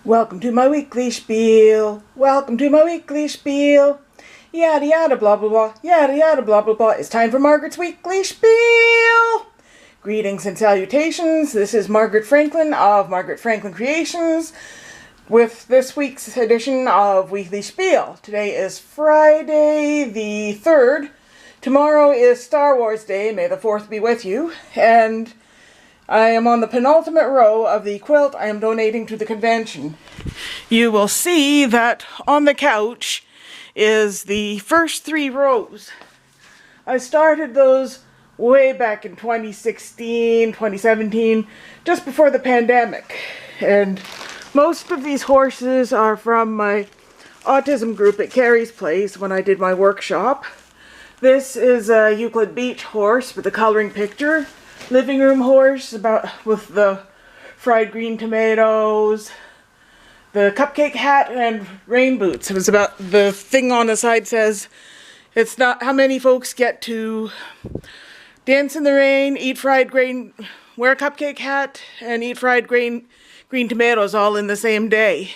Welcome to my weekly spiel. Welcome to my weekly spiel. Yada yada blah blah blah. Yada yada blah blah blah. It's time for Margaret's weekly spiel. Greetings and salutations. This is Margaret Franklin of Margaret Franklin Creations with this week's edition of Weekly Spiel. Today is Friday the 3rd. Tomorrow is Star Wars Day. May the 4th be with you. And I am on the penultimate row of the quilt I am donating to the convention. You will see that on the couch is the first 3 rows. I started those way back in 2016, 2017, just before the pandemic. And most of these horses are from my autism group at Carrie's place when I did my workshop. This is a Euclid Beach horse with a coloring picture. Living room horse with the fried green tomatoes, the cupcake hat, and rain boots. It was about the thing on the side says it's not how many folks get to dance in the rain, eat fried grain, wear a cupcake hat, and eat fried green tomatoes all in the same day.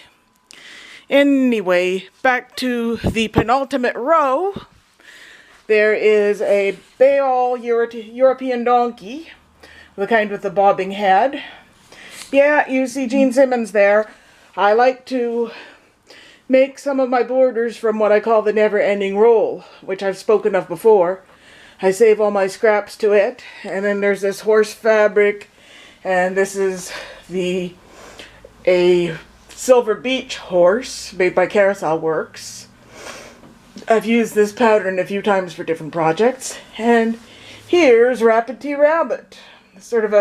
Anyway, back to the penultimate row. There is a Bayall European donkey, the kind with the bobbing head. Yeah, you see Gene Simmons there. I like to make some of my borders from what I call the never-ending roll, which I've spoken of before. I save all my scraps to it. And then there's this horse fabric, and this is a Silver Beach horse made by Carousel Works. I've used this pattern a few times for different projects. And here's Rapid Tea Rabbit. Sort of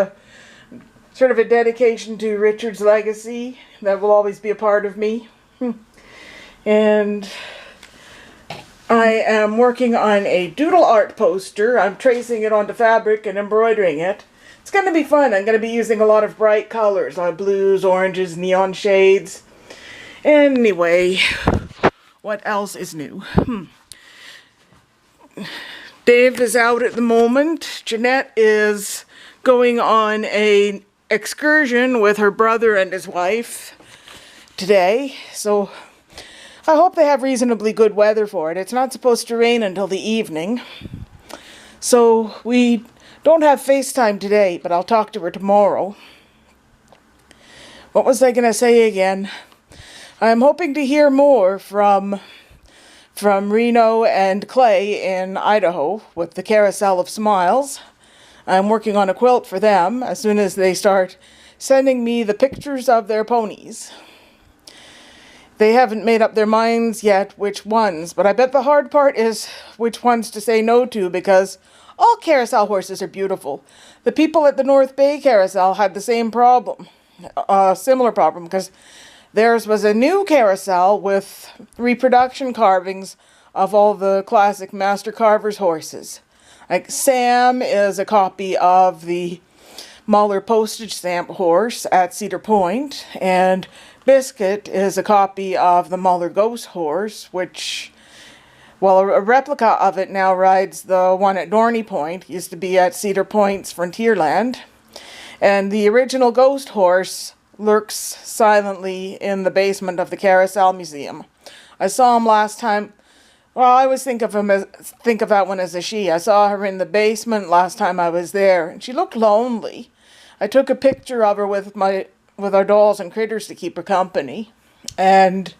a dedication to Richard's legacy that will always be a part of me. And I am working on a doodle art poster. I'm tracing it onto fabric and embroidering it. It's going to be fun. I'm going to be using a lot of bright colors, like blues, oranges, neon shades. Anyway, what else is new? Dave is out at the moment. Jeanette is going on an excursion with her brother and his wife today. So I hope they have reasonably good weather for it. It's not supposed to rain until the evening. So we don't have FaceTime today, but I'll talk to her tomorrow. What was I going to say again? I'm hoping to hear more from Reno and Clay in Idaho with the Carousel of Smiles. I'm working on a quilt for them as soon as they start sending me the pictures of their ponies. They haven't made up their minds yet which ones, but I bet the hard part is which ones to say no to, because all carousel horses are beautiful. The people at the North Bay Carousel had the same problem, similar problem, because theirs was a new carousel with reproduction carvings of all the classic master carvers' horses. Like Sam is a copy of the Muller postage stamp horse at Cedar Point, and Biscuit is a copy of the Muller ghost horse, which, well, a replica of it now rides the one at Dorney Point. It used to be at Cedar Point's Frontierland. And the original ghost horse lurks silently in the basement of the Carousel Museum. I saw him last time. Well, I always think of that one as a she. I saw her in the basement last time I was there, and she looked lonely. I took a picture of her with our dolls and critters to keep her company. And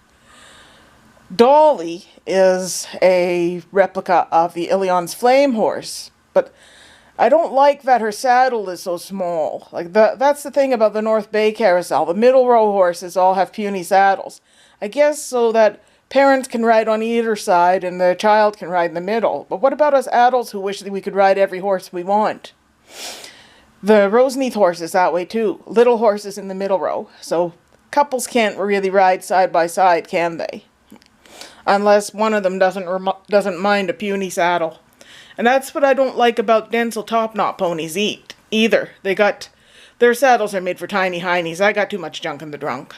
Dolly is a replica of the Ilion's Flame horse, but I don't like that her saddle is so small. That's the thing about the North Bay Carousel. The middle row horses all have puny saddles. I guess so that parents can ride on either side and the child can ride in the middle. But what about us adults who wish that we could ride every horse we want? The Roseneath horse is that way too. Little horses in the middle row. So couples can't really ride side by side, can they? Unless one of them doesn't mind a puny saddle. And that's what I don't like about Denzel Top Knot ponies either. Their saddles are made for tiny heinies. I got too much junk in the trunk.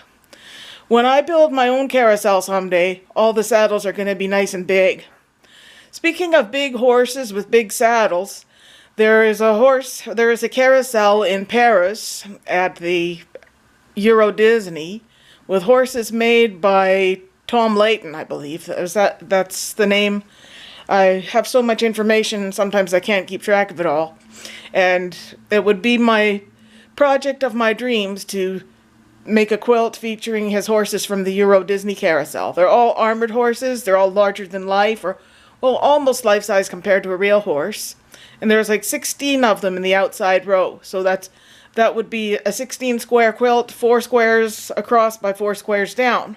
When I build my own carousel someday, all the saddles are going to be nice and big. Speaking of big horses with big saddles, there is a carousel in Paris at the Euro Disney with horses made by Tom Layton, I believe. That's the name. I have so much information, sometimes I can't keep track of it all. And it would be my project of my dreams to make a quilt featuring his horses from the Euro Disney Carousel. They're all armored horses, they're all larger than life, or, well, almost life-size compared to a real horse. And there's like 16 of them in the outside row, so that would be a 16 square quilt, 4 squares across by 4 squares down.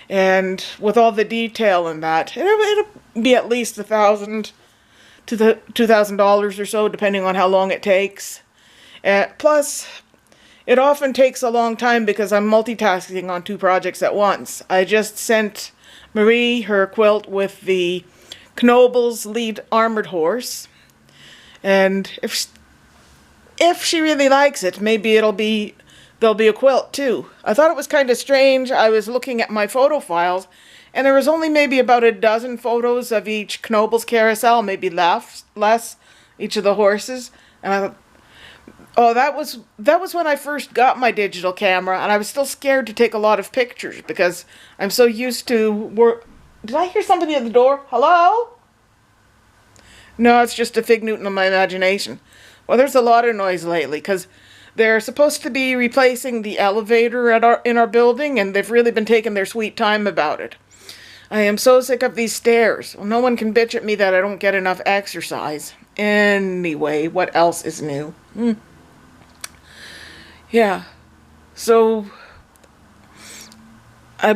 And with all the detail in that, it'll be at least $1,000 to the $2,000 or so, depending on how long it takes. Plus, it often takes a long time because I'm multitasking on 2 projects at once. I just sent Marie her quilt with the Knobel's lead armored horse, and if she really likes it, maybe there'll be a quilt too. I thought it was kind of strange. I was looking at my photo files, and there was only maybe about a dozen photos of each Knobel's carousel, maybe less, each of the horses. And I thought, oh, that was when I first got my digital camera, and I was still scared to take a lot of pictures because I'm so used to Did I hear somebody at the door? Hello? No, it's just a fig Newton of my imagination. Well, there's a lot of noise lately because they're supposed to be replacing the elevator in our building, and they've really been taking their sweet time about it. I am so sick of these stairs. Well, no one can bitch at me that I don't get enough exercise. Anyway, what else is new? Yeah. So, I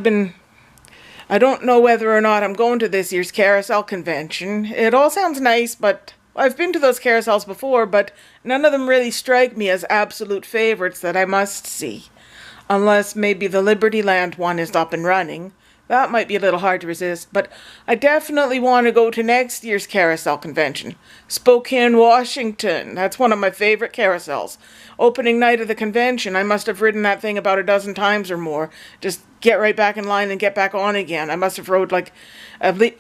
don't know whether or not I'm going to this year's carousel convention. It all sounds nice, but I've been to those carousels before, but none of them really strike me as absolute favorites that I must see. Unless maybe the Libertyland one is up and running. That might be a little hard to resist, but I definitely want to go to next year's carousel convention. Spokane, Washington. That's one of my favorite carousels. Opening night of the convention, I must have ridden that thing about a dozen times or more. Just get right back in line and get back on again. I must have rode like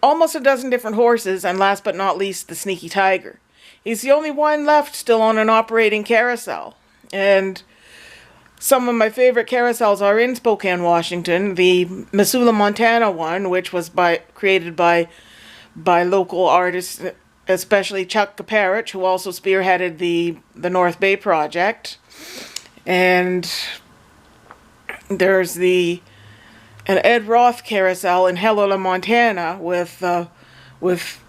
almost a dozen different horses, and last but not least, the Sneaky Tiger. He's the only one left still on an operating carousel. And some of my favorite carousels are in Spokane, Washington. The Missoula, Montana one, which was created by local artists, especially Chuck Kaparich, who also spearheaded the North Bay project. And there's an Ed Roth carousel in Helena, Montana, with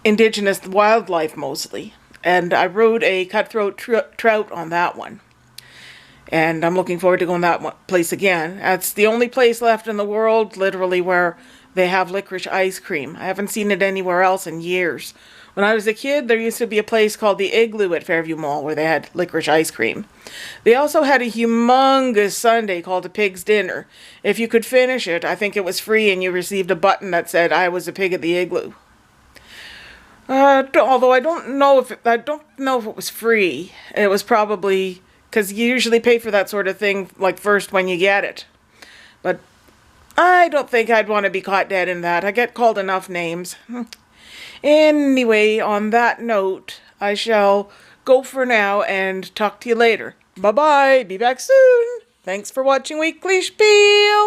indigenous wildlife mostly. And I rode a cutthroat trout on that one. And I'm looking forward to going to that place again. That's the only place left in the world, literally, where they have licorice ice cream. I haven't seen it anywhere else in years. When I was a kid, there used to be a place called the Igloo at Fairview Mall where they had licorice ice cream. They also had a humongous sundae called a pig's dinner. If you could finish it, I think it was free, and you received a button that said, "I was a pig at the Igloo." Although I don't know if it was free. It was probably, because you usually pay for that sort of thing, like, first when you get it. But I don't think I'd want to be caught dead in that. I get called enough names. Anyway, on that note, I shall go for now and talk to you later. Bye-bye. Be back soon. Thanks for watching Weekly Spiel.